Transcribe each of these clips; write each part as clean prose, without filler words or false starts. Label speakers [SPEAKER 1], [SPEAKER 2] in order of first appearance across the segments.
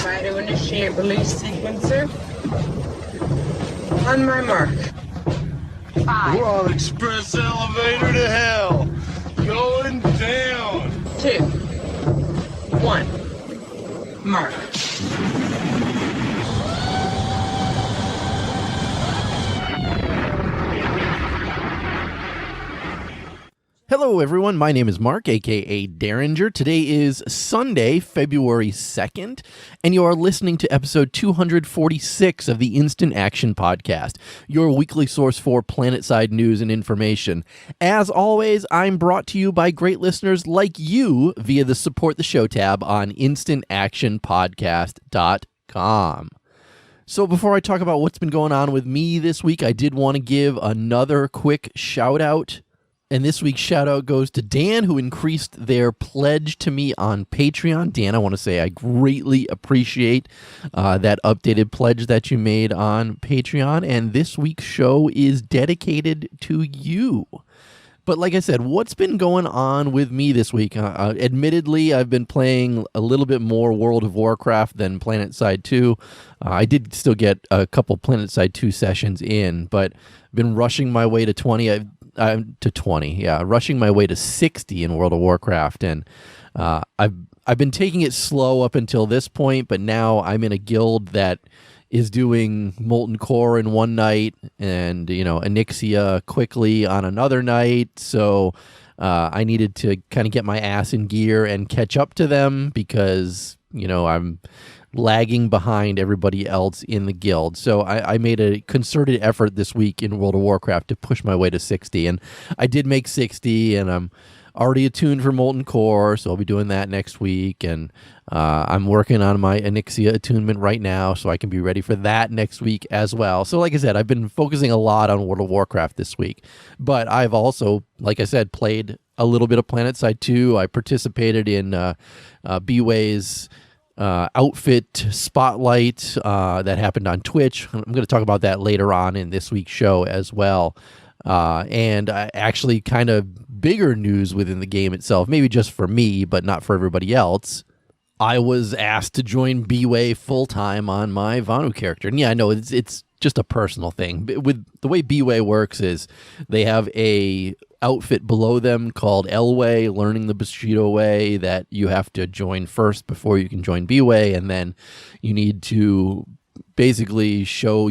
[SPEAKER 1] Try to initiate release sequencer. On my mark. 5.
[SPEAKER 2] We're on express elevator to hell. Going down.
[SPEAKER 1] 2. 1. Mark.
[SPEAKER 3] Hello everyone, my name is Mark, aka Derringer. Today is Sunday, February 2nd, and you are listening to episode 246 of the Instant Action Podcast, your weekly source for planetside news and information. As always, I'm brought to you by great listeners like you via the Support the Show tab on instantactionpodcast.com. So before I talk about what's been going on with me this week, I did want to give another quick shout out. And this week's shout out goes to Dan, who increased their pledge to me on Patreon. Dan, I want to say I greatly appreciate that updated pledge that you made on Patreon. And this week's show is dedicated to you. But like I said, what's been going on with me this week? Admittedly, I've been playing a little bit more World of Warcraft than PlanetSide 2. I did still get a couple PlanetSide 2 sessions in, but been rushing my way to 20. Rushing my way to 60 in World of Warcraft, and I've been taking it slow up until this point, but now I'm in a guild that is doing Molten Core in one night, and Onyxia quickly on another night. So I needed to kind of get my ass in gear and catch up to them because I'm lagging behind everybody else in the guild. So I made a concerted effort this week in World of Warcraft to push my way to 60, and I did make 60, and I'm already attuned for Molten Core, so I'll be doing that next week, and I'm working on my Onyxia attunement right now, so I can be ready for that next week as well. So like I said, I've been focusing a lot on World of Warcraft this week, but I've also, like I said, played a little bit of PlanetSide 2. I participated in B-Way's outfit spotlight that happened on Twitch. I'm going to talk about that later on in this week's show as well. And actually kind of bigger news within the game itself, maybe just for me, but not for everybody else. I was asked to join B-Way full-time on my Vanu character. And yeah, I know it's just a personal thing. With the way B-Way works is they have a outfit below them called L-Way, learning the Bushido way, that you have to join first before you can join B-Way, and then you need to basically show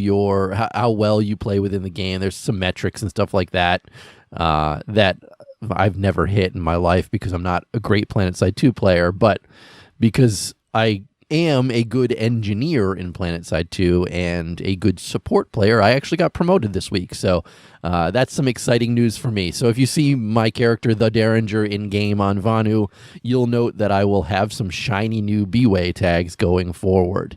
[SPEAKER 3] how well you play within the game. There's some metrics and stuff like that that I've never hit in my life because I'm not a great PlanetSide 2 player, but because I am a good engineer in PlanetSide 2 and a good support player, I actually got promoted this week. So that's some exciting news for me. So if you see my character, the Derringer, in-game on Vanu, you'll note that I will have some shiny new B-Way tags going forward.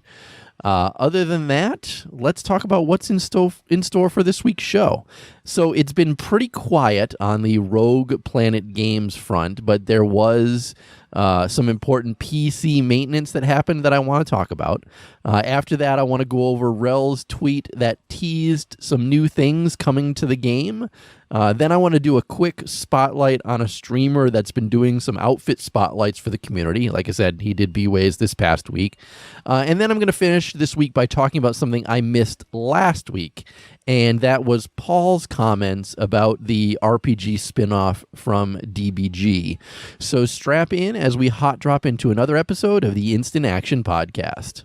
[SPEAKER 3] Other than that, let's talk about what's in store for this week's show. So it's been pretty quiet on the Rogue Planet Games front, but there was some important PC maintenance that happened that I want to talk about. After that, I want to go over Wrel's tweet that teased some new things coming to the game. Then I want to do a quick spotlight on a streamer that's been doing some outfit spotlights for the community. Like I said, he did B-Ways this past week. And then I'm going to finish this week by talking about something I missed last week, and that was Paul's comments about the RPG spinoff from DBG. So strap in as we hot drop into another episode of the Instant Action Podcast.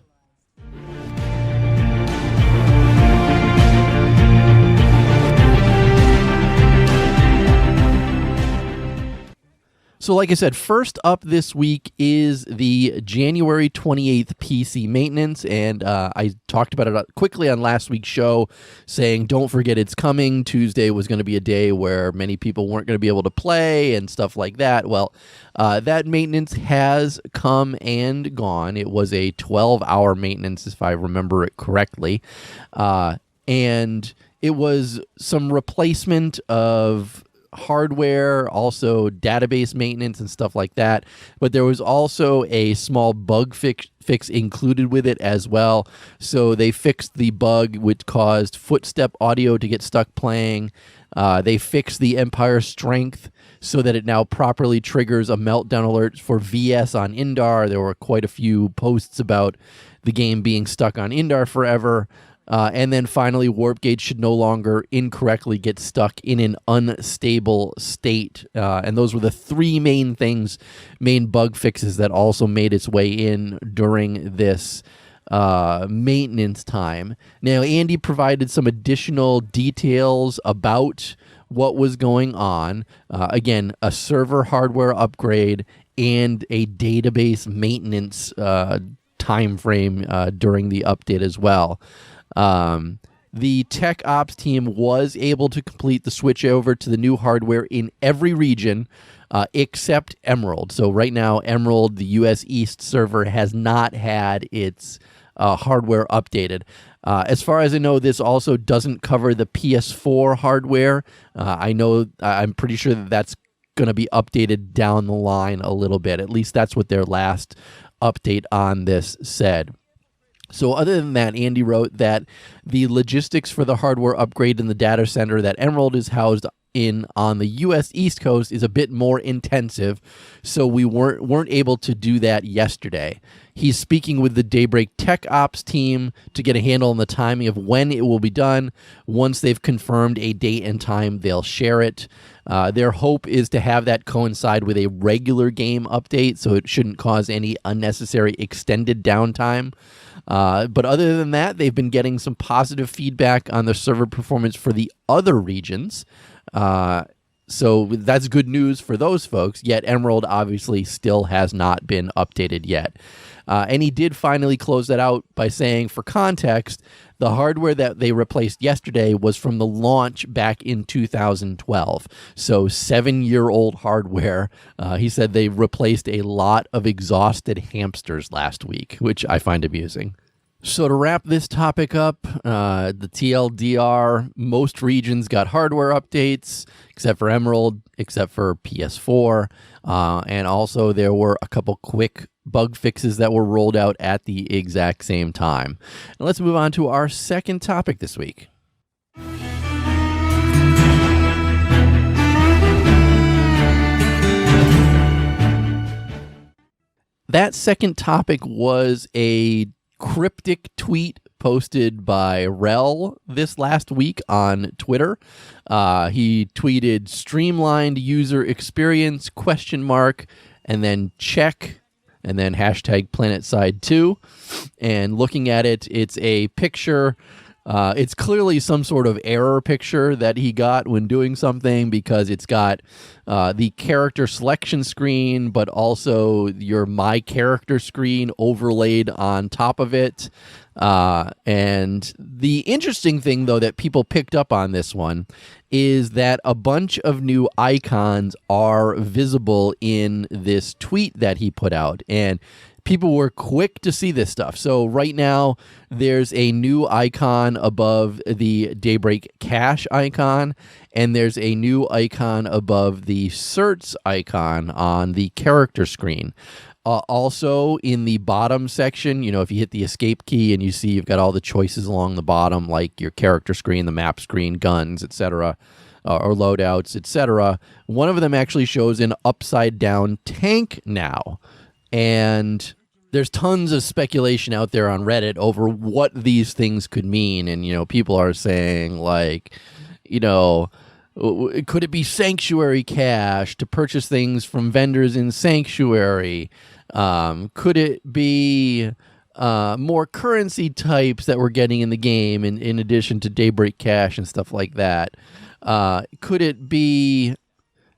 [SPEAKER 3] So like I said, first up this week is the January 28th PC maintenance, and I talked about it quickly on last week's show, saying don't forget it's coming. Tuesday was going to be a day where many people weren't going to be able to play and stuff like that. Well, that maintenance has come and gone. It was a 12-hour maintenance, if I remember it correctly, and it was some replacement of hardware, also database maintenance and stuff like that. But there was also a small bug fix included with it as well. So they fixed the bug which caused footstep audio to get stuck playing. They fixed the Empire strength so that it now properly triggers a meltdown alert for VS on Indar. There were quite a few posts about the game being stuck on Indar forever. And then finally, warp gate should no longer incorrectly get stuck in an unstable state. And those were the three main bug fixes that also made its way in during this maintenance time. Now, Andy provided some additional details about what was going on. Again, a server hardware upgrade and a database maintenance time frame during the update as well. The tech ops team was able to complete the switch over to the new hardware in every region except Emerald. So right now, Emerald, the US East server, has not had its hardware updated. As far as I know, this also doesn't cover the PS4 hardware. I'm pretty sure that that's going to be updated down the line a little bit. At least that's what their last update on this said. So other than that, Andy wrote that the logistics for the hardware upgrade in the data center that Emerald is housed in on the U.S. East Coast is a bit more intensive, so we weren't able to do that yesterday. He's speaking with the Daybreak Tech Ops team to get a handle on the timing of when it will be done. Once they've confirmed a date and time, they'll share it. Their hope is to have that coincide with a regular game update, so it shouldn't cause any unnecessary extended downtime. But other than that, they've been getting some positive feedback on the server performance for the other regions. So that's good news for those folks, yet Emerald obviously still has not been updated yet. And he did finally close that out by saying, for context, the hardware that they replaced yesterday was from the launch back in 2012. So 7-year-old hardware. He said they replaced a lot of exhausted hamsters last week, which I find amusing. So to wrap this topic up, the TLDR, most regions got hardware updates, except for Emerald, except for PS4. And also there were a couple quick bug fixes that were rolled out at the exact same time. And let's move on to our second topic this week. That second topic was a cryptic tweet posted by Wrel this last week on Twitter. He tweeted streamlined user experience ? And then check, and then hashtag PlanetSide2. And looking at it, it's a picture. It's clearly some sort of error picture that he got when doing something, because it's got the character selection screen, but also your My Character screen overlaid on top of it. And the interesting thing, though, that people picked up on this one is that a bunch of new icons are visible in this tweet that he put out. And people were quick to see this stuff. So right now, there's a new icon above the Daybreak Cache icon, and there's a new icon above the certs icon on the character screen. Also, in the bottom section, if you hit the escape key and you see you've got all the choices along the bottom, like your character screen, the map screen, guns, etc., or loadouts, etc., one of them actually shows an upside-down tank now. And there's tons of speculation out there on Reddit over what these things could mean. And, people are saying, like, could it be Sanctuary Cache to purchase things from vendors in Sanctuary? Could it be more currency types that we're getting in the game in addition to Daybreak Cache and stuff like that? Could it be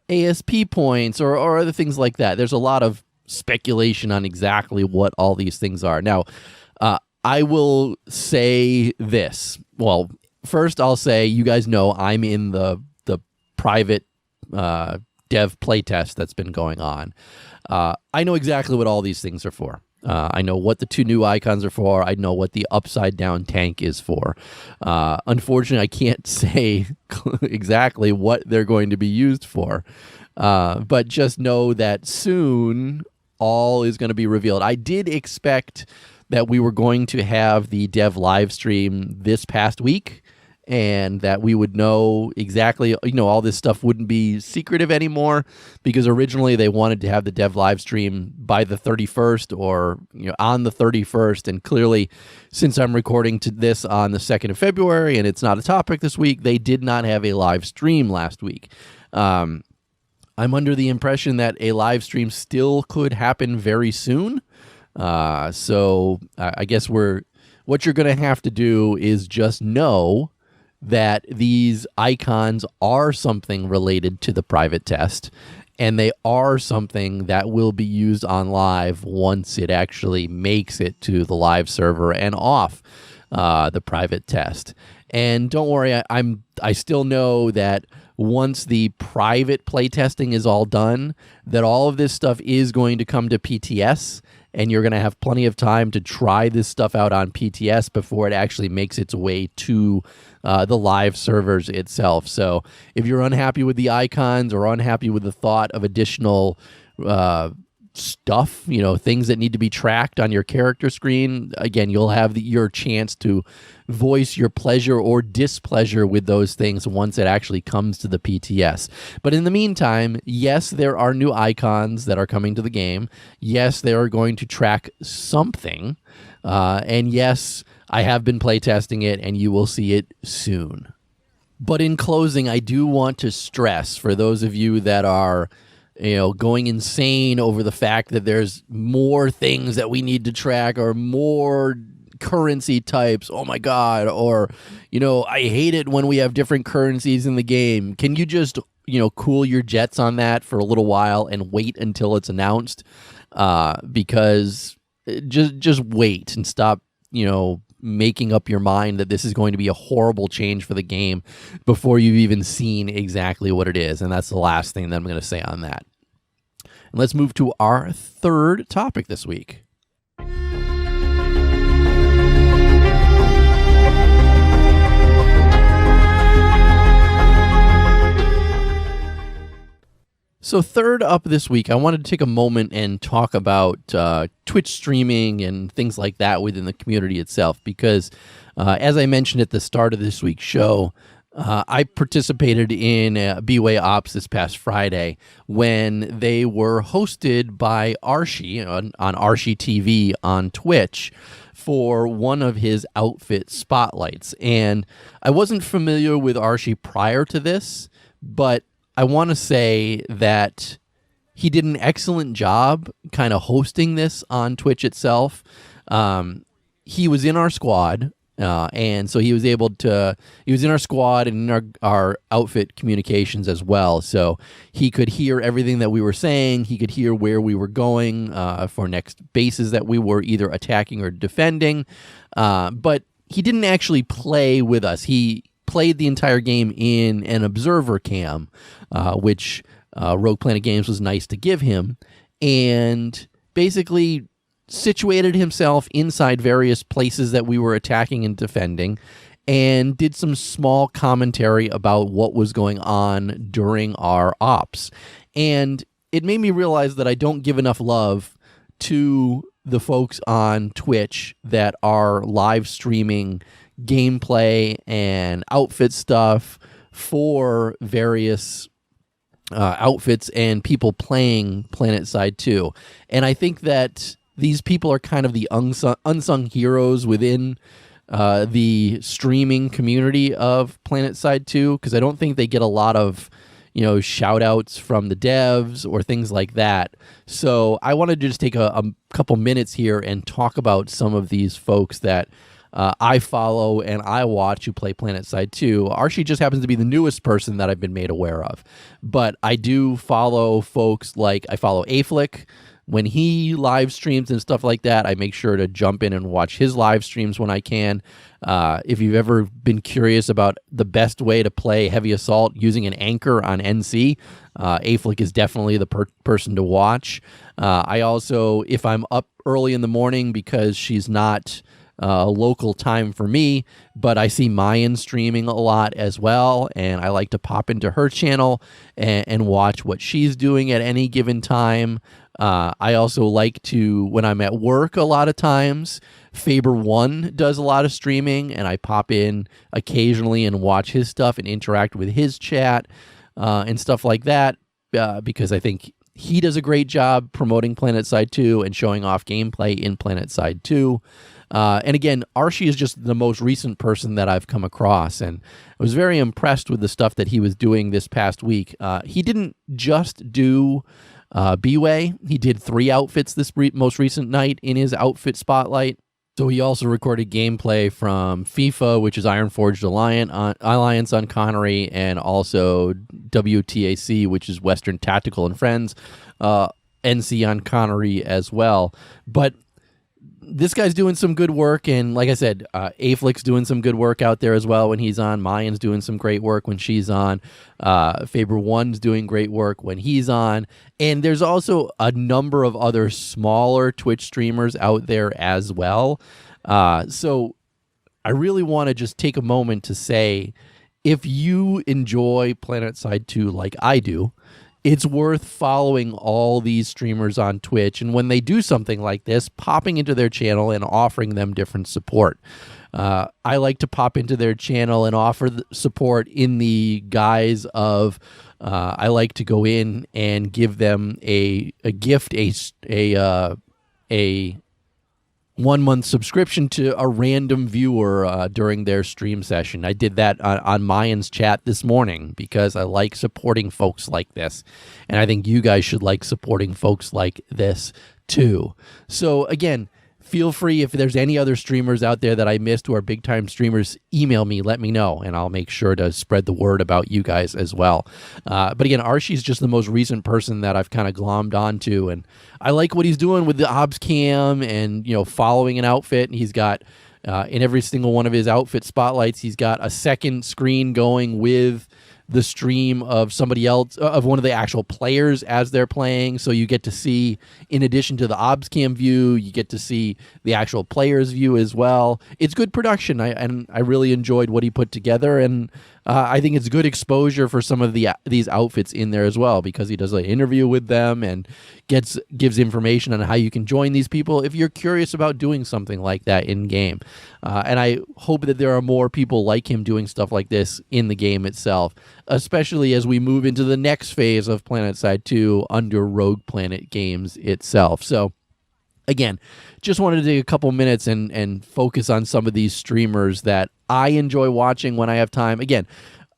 [SPEAKER 3] ASP points or other things like that? There's a lot of speculation on exactly what all these things are. Now, I will say this. Well, first I'll say, you guys know I'm in the private dev playtest that's been going on. I know exactly what all these things are for. I know what the two new icons are for. I know what the upside down tank is for. Unfortunately, I can't say exactly what they're going to be used for. But just know that soon all is going to be revealed. I did expect that we were going to have the dev live stream this past week, and that we would know exactly, all this stuff wouldn't be secretive anymore, because originally they wanted to have the dev live stream by the 31st or on the 31st, and clearly since I'm recording this on the 2nd of February and it's not a topic this week, they did not have a live stream last week. I'm under the impression that a live stream still could happen very soon. So I guess what you're going to have to do is just know that these icons are something related to the private test, and they are something that will be used on live once it actually makes it to the live server and off the private test. And don't worry, I still know that once the private playtesting is all done, that all of this stuff is going to come to PTS, and you're going to have plenty of time to try this stuff out on PTS before it actually makes its way to the live servers itself. So if you're unhappy with the icons or unhappy with the thought of additional stuff, things that need to be tracked on your character screen, again, you'll have your chance to voice your pleasure or displeasure with those things once it actually comes to the PTS. But in the meantime, yes, there are new icons that are coming to the game. Yes, they are going to track something. And yes, I have been playtesting it, and you will see it soon. But in closing, I do want to stress, for those of you that are going insane over the fact that there's more things that we need to track or more currency types, oh my God, or, I hate it when we have different currencies in the game. Can you just, cool your jets on that for a little while and wait until it's announced? Because just wait and stop, making up your mind that this is going to be a horrible change for the game before you've even seen exactly what it is. And that's the last thing that I'm going to say on that. And let's move to our third topic this week. So third up this week, I wanted to take a moment and talk about Twitch streaming and things like that within the community itself, because as I mentioned at the start of this week's show, I participated in B-Way Ops this past Friday when they were hosted by Archie on Archie TV on Twitch for one of his outfit spotlights. And I wasn't familiar with Archie prior to this, but I want to say that he did an excellent job kind of hosting this on Twitch itself. He was in our squad, and so he was in our squad and in our outfit communications as well. So he could hear everything that we were saying. He could hear where we were going for next bases that we were either attacking or defending. But he didn't actually play with us. He played the entire game in an observer cam, which Rogue Planet Games was nice to give him, and basically situated himself inside various places that we were attacking and defending, and did some small commentary about what was going on during our ops. And it made me realize that I don't give enough love to the folks on Twitch that are live streaming gameplay and outfit stuff for various outfits and people playing PlanetSide 2. And I think that these people are kind of the unsung heroes within the streaming community of PlanetSide 2, because I don't think they get a lot of shout outs from the devs or things like that. So I wanted to just take a couple minutes here and talk about some of these folks that I follow and I watch who play PlanetSide 2. Archie just happens to be the newest person that I've been made aware of. But I do follow folks like, I follow Aflick. When he live streams and stuff like that, I make sure to jump in and watch his live streams when I can. If you've ever been curious about the best way to play Heavy Assault using an anchor on NC, Aflick is definitely the person to watch. I also, if I'm up early in the morning because she's not local time for me, but I see Mayan streaming a lot as well, and I like to pop into her channel and watch what she's doing at any given time. I also like to, when I'm at work a lot of times, Faber1 does a lot of streaming, and I pop in occasionally and watch his stuff and interact with his chat and stuff like that because I think he does a great job promoting PlanetSide 2 and showing off gameplay in PlanetSide 2. And again, Archie is just the most recent person that I've come across, and I was very impressed with the stuff that he was doing this past week. He didn't just do B-Way. He did 3 outfits this most recent night in his outfit spotlight. So he also recorded gameplay from FIFA, which is Ironforged Alliance on Connery, and also WTAC, which is Western Tactical and Friends, NC on Connery as well. But this guy's doing some good work, and like I said, Aflick's doing some good work out there as well when he's on. Mayan's doing some great work when she's on. Faber1's doing great work when he's on. And there's also a number of other smaller Twitch streamers out there as well. So I really want to just take a moment to say, if you enjoy PlanetSide 2 like I do, it's worth following all these streamers on Twitch, and when they do something like this, popping into their channel and offering them different support. I like to pop into their channel and offer support in the guise of I like to go in and give them a gift, a 1-month subscription to a random viewer during their stream session. I did that on Mayan's chat this morning because I like supporting folks like this. And I think you guys should like supporting folks like this too. So again, feel free, if there's any other streamers out there that I missed who are big time streamers, email me, let me know, and I'll make sure to spread the word about you guys as well. But again, Archie's just the most recent person that I've kind of glommed onto, and I like what he's doing with the obs cam and, you know, following an outfit. And he's got in every single one of his outfit spotlights, he's got a second screen going with the stream of somebody else, of one of the actual players as they're playing. So you get to see, in addition to the obs cam view, you get to see the actual player's view as well. It's good production. I really enjoyed what he put together, and I think it's good exposure for some of these outfits in there as well, because he does an interview with them and gives information on how you can join these people if you're curious about doing something like that in game. And I hope that there are more people like him doing stuff like this in the game itself, especially as we move into the next phase of PlanetSide 2 under Rogue Planet Games itself. So again, just wanted to take a couple minutes and focus on some of these streamers that I enjoy watching when I have time. Again,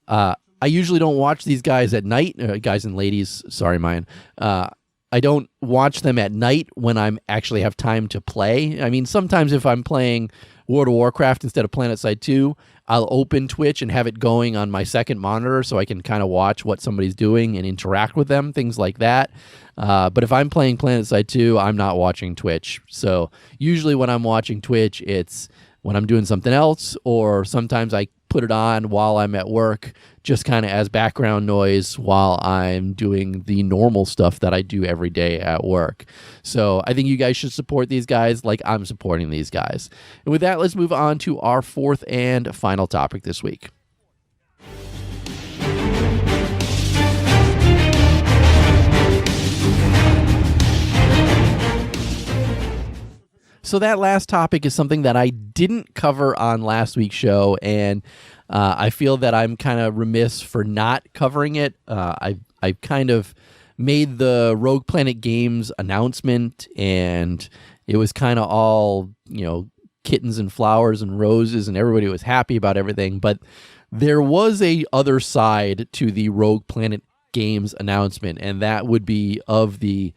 [SPEAKER 3] I usually don't watch these guys at night. Guys and ladies, sorry, mine. I don't watch them at night when I actually have time to play. I mean, sometimes if I'm playing World of Warcraft instead of PlanetSide 2, I'll open Twitch and have it going on my second monitor so I can kind of watch what somebody's doing and interact with them, things like that. But if I'm playing PlanetSide 2, I'm not watching Twitch. So usually when I'm watching Twitch, it's when I'm doing something else, or sometimes I put it on while I'm at work, just kind of as background noise while I'm doing the normal stuff that I do every day at work. So I think you guys should support these guys like I'm supporting these guys. And with that, let's move on to our fourth and final topic this week. So that last topic is something that I didn't cover on last week's show, and I feel that I'm kind of remiss for not covering it. I've kind of made the Rogue Planet Games announcement, and it was kind of all, you know, kittens and flowers and roses, and everybody was happy about everything. But there was a other side to the Rogue Planet Games announcement, and that would be of the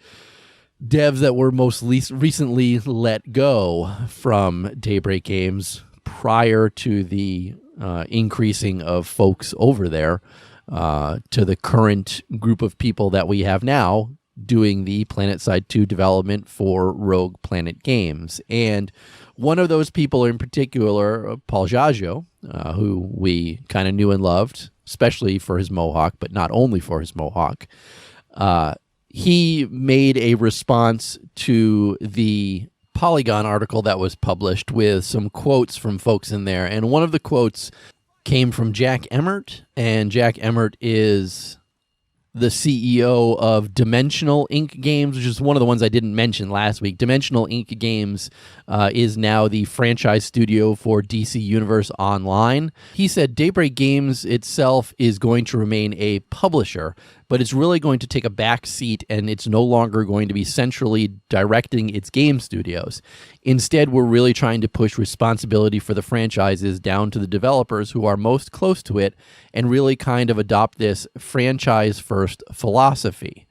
[SPEAKER 3] devs that were most recently let go from Daybreak Games prior to the increasing of folks over there to the current group of people that we have now doing the PlanetSide 2 development for Rogue Planet Games. And one of those people in particular, Paul Giaggio, who we kind of knew and loved, especially for his mohawk, but not only for his mohawk, he made a response to the Polygon article that was published with some quotes from folks in there. And one of the quotes came from Jack Emmert, and Jack Emmert is the CEO of Dimensional Inc. Games, which is one of the ones I didn't mention last week. Dimensional Inc. Games is now the franchise studio for DC Universe Online. He said Daybreak Games itself is going to remain a publisher, but it's really going to take a back seat, and it's no longer going to be centrally directing its game studios. Instead, we're really trying to push responsibility for the franchises down to the developers who are most close to it and really kind of adopt this franchise-first philosophy.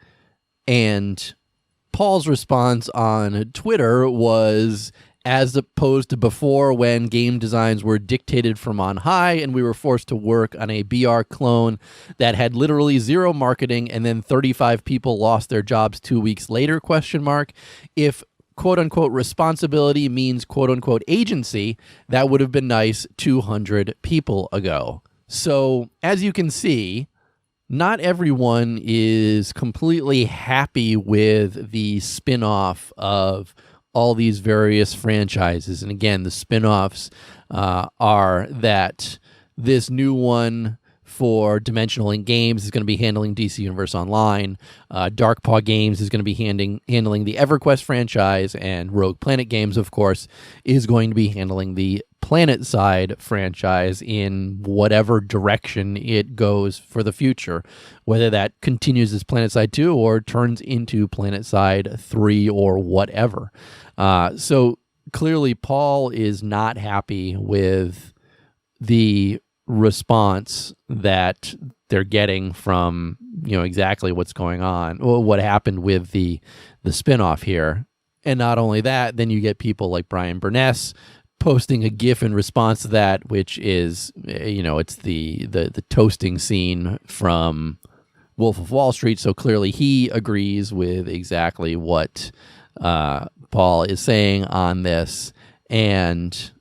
[SPEAKER 3] And Paul's response on Twitter was, as opposed to before when game designs were dictated from on high and we were forced to work on a BR clone that had literally zero marketing and then 35 people lost their jobs 2 weeks later, ? If quote-unquote responsibility means quote-unquote agency, that would have been nice 200 people ago. So, as you can see, not everyone is completely happy with the spin-off of all these various franchises. And again, the spin-offs are that this new one for Dimensional Inc. Games is going to be handling DC Universe Online. Dark Paw Games is going to be handling the EverQuest franchise, and Rogue Planet Games, of course, is going to be handling the PlanetSide franchise in whatever direction it goes for the future, whether that continues as PlanetSide 2 or turns into PlanetSide 3 or whatever. So clearly Paul is not happy with the response that they're getting from, exactly what's going on, or what happened with the spinoff here. And not only that, then you get people like Brian Burness posting a GIF in response to that, which is, it's the toasting scene from Wolf of Wall Street. So clearly he agrees with exactly what Paul is saying on this. And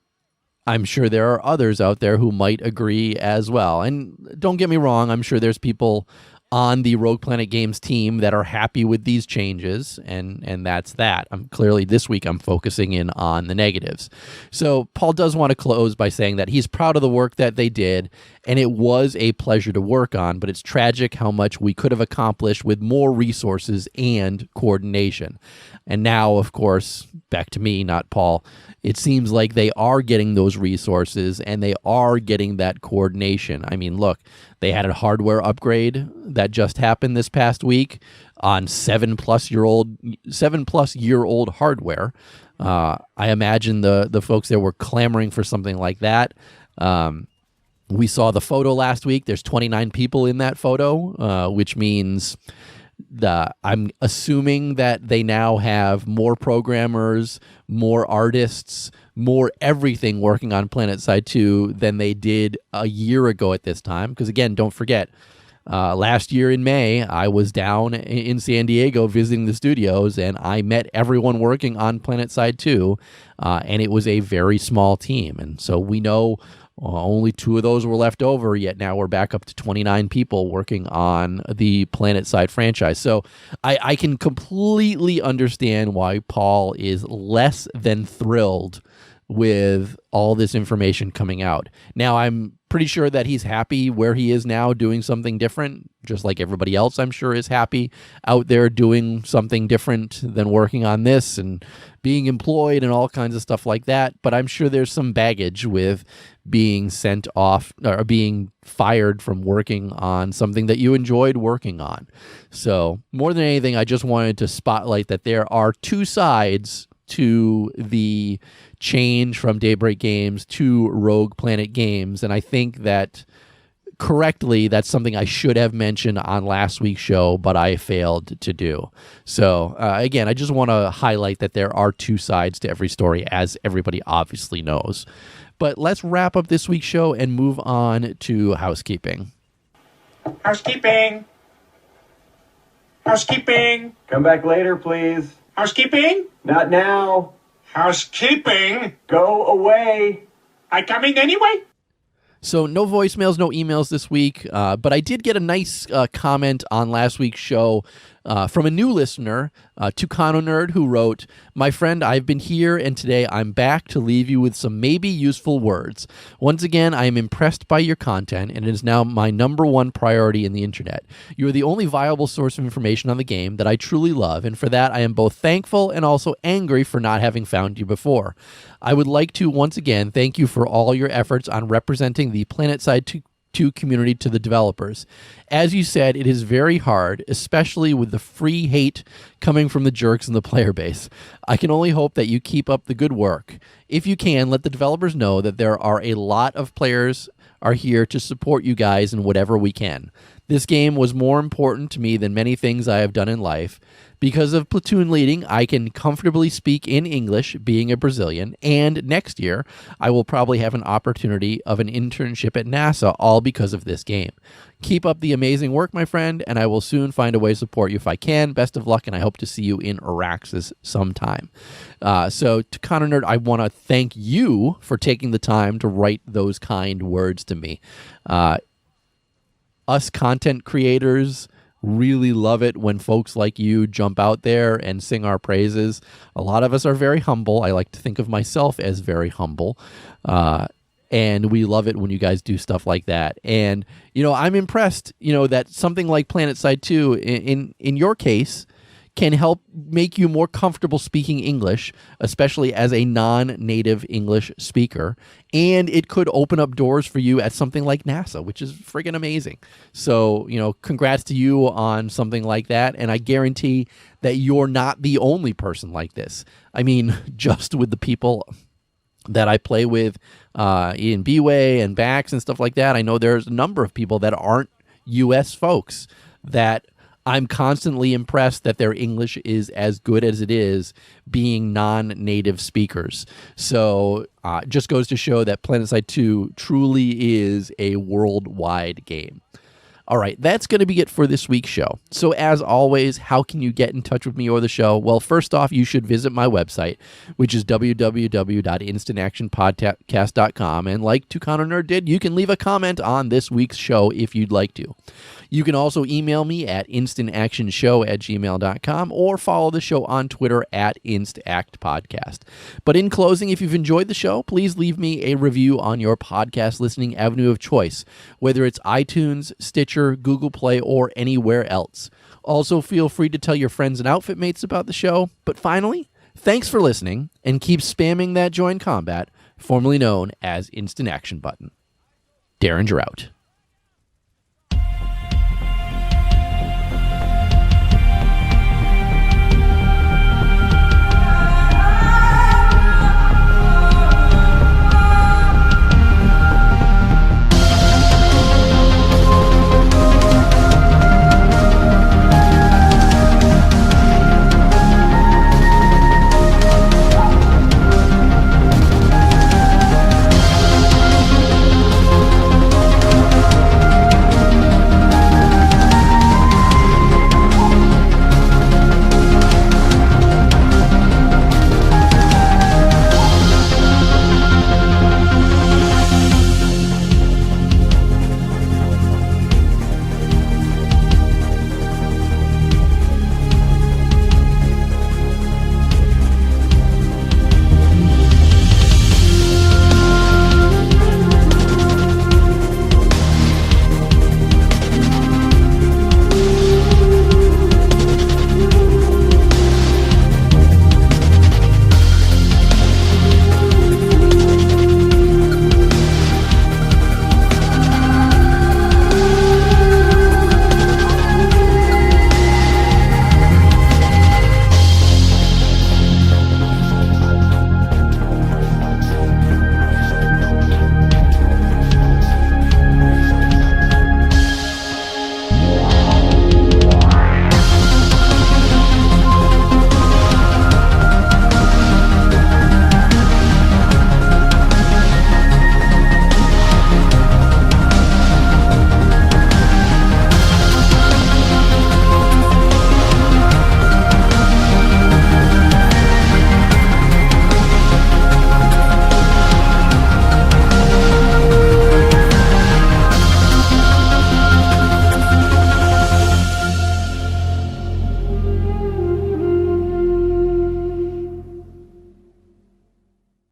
[SPEAKER 3] I'm sure there are others out there who might agree as well. And don't get me wrong, I'm sure there's people on the Rogue Planet Games team that are happy with these changes, and that's that. Clearly this week I'm focusing in on the negatives. So Paul does want to close by saying that he's proud of the work that they did, and it was a pleasure to work on, but it's tragic how much we could have accomplished with more resources and coordination. And now, of course, back to me, not Paul, it seems like they are getting those resources and they are getting that coordination. I mean, look, they had a hardware upgrade that just happened this past week on 7+-year-old hardware. I imagine the folks there were clamoring for something like that. We saw the photo last week. There's 29 people in that photo, which means I'm assuming that they now have more programmers, more artists, more everything working on PlanetSide 2 than they did a year ago at this time. Because again, don't forget, last year in May, I was down in San Diego visiting the studios, and I met everyone working on PlanetSide 2, and it was a very small team. And so we know only 2 of those were left over, yet now we're back up to 29 people working on the PlanetSide franchise. So I can completely understand why Paul is less than thrilled with all this information coming out. Now, I'm pretty sure that he's happy where he is now doing something different, just like everybody else I'm sure is happy out there doing something different than working on this and being employed and all kinds of stuff like that. But I'm sure there's some baggage with being sent off or being fired from working on something that you enjoyed working on. So more than anything, I just wanted to spotlight that there are 2 sides to the change from Daybreak Games to Rogue Planet Games. And I think that correctly, that's something I should have mentioned on last week's show, but I failed to do. So again, I just want to highlight that there are 2 sides to every story, as everybody obviously knows. But let's wrap up this week's show and move on to housekeeping.
[SPEAKER 4] Housekeeping. Housekeeping.
[SPEAKER 5] Come back later, please.
[SPEAKER 4] Housekeeping.
[SPEAKER 5] Not now.
[SPEAKER 4] Housekeeping.
[SPEAKER 5] Go away.
[SPEAKER 4] I coming anyway?
[SPEAKER 3] So no voicemails, no emails this week, but I did get a nice comment on last week's show From a new listener, Tucano Nerd, who wrote, "My friend, I've been here, and today I'm back to leave you with some maybe useful words. Once again, I am impressed by your content, and it is now my number one priority in the internet. You are the only viable source of information on the game that I truly love, and for that I am both thankful and also angry for not having found you before. I would like to once again thank you for all your efforts on representing the PlanetSide 2 community to the developers. As you said, it is very hard, especially with the free hate coming from the jerks in the player base. I can only hope that you keep up the good work. If you can, let the developers know that there are a lot of players are here to support you guys in whatever we can. This game was more important to me than many things I have done in life. Because of platoon leading, I can comfortably speak in English, being a Brazilian, and next year, I will probably have an opportunity of an internship at NASA, all because of this game. Keep up the amazing work, my friend, and I will soon find a way to support you if I can. Best of luck, and I hope to see you in Araxis sometime." So, to Connor Nerd, I want to thank you for taking the time to write those kind words to me. Us content creators really love it when folks like you jump out there and sing our praises. A lot of us are very humble. I like to think of myself as very humble. And we love it when you guys do stuff like that. And, I'm impressed, that something like PlanetSide 2, in your case, can help make you more comfortable speaking English, especially as a non-native English speaker. And it could open up doors for you at something like NASA, which is friggin' amazing. So, congrats to you on something like that. And I guarantee that you're not the only person like this. I mean, just with the people that I play with in B-Way and Bax and stuff like that, I know there's a number of people that aren't U.S. folks that I'm constantly impressed that their English is as good as it is being non-native speakers. So just goes to show that PlanetSide 2 truly is a worldwide game. All right, that's going to be it for this week's show. So as always, how can you get in touch with me or the show? Well, first off, you should visit my website, which is www.instantactionpodcast.com. And like Tucano Nerd did, you can leave a comment on this week's show if you'd like to. You can also email me at instantactionshow@gmail.com or follow the show on Twitter at instactpodcast. But in closing, if you've enjoyed the show, please leave me a review on your podcast listening avenue of choice, whether it's iTunes, Stitcher, Google Play, or anywhere else. Also, feel free to tell your friends and outfit mates about the show. But finally, thanks for listening, and keep spamming that join combat, formerly known as Instant Action button. Derringer out.